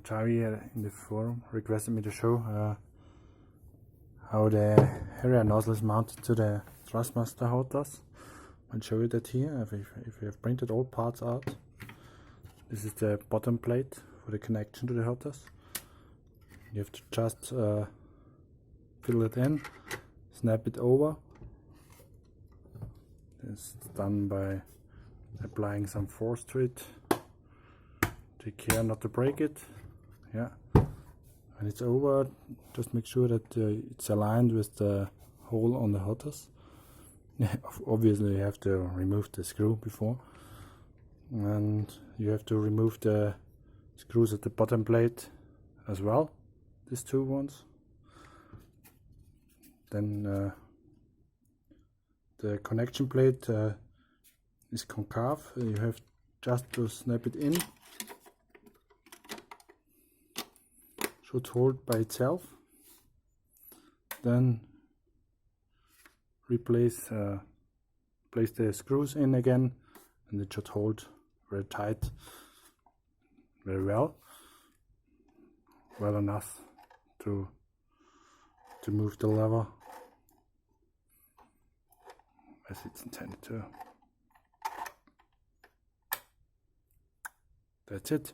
Charlie in the forum requested me to show how the area nozzle is mounted to the thrustmaster HOTAS. I'll show you that here. If you have printed all parts out, this is the bottom plate for the connection to the HOTAS. You have to just fill it in, snap it over. It's done by applying some force to it. Take care not to break it. Yeah. When it's over, just make sure that it's aligned with the hole on the HOTAS. Obviously you have to remove the screw before, and you have to remove the screws at the bottom plate as well, these two ones. Then the connection plate is concave. You have just to snap it in. Should hold by itself. Then place the screws in again, and it should hold very tight, very well enough to move the lever as it's intended to. That's it.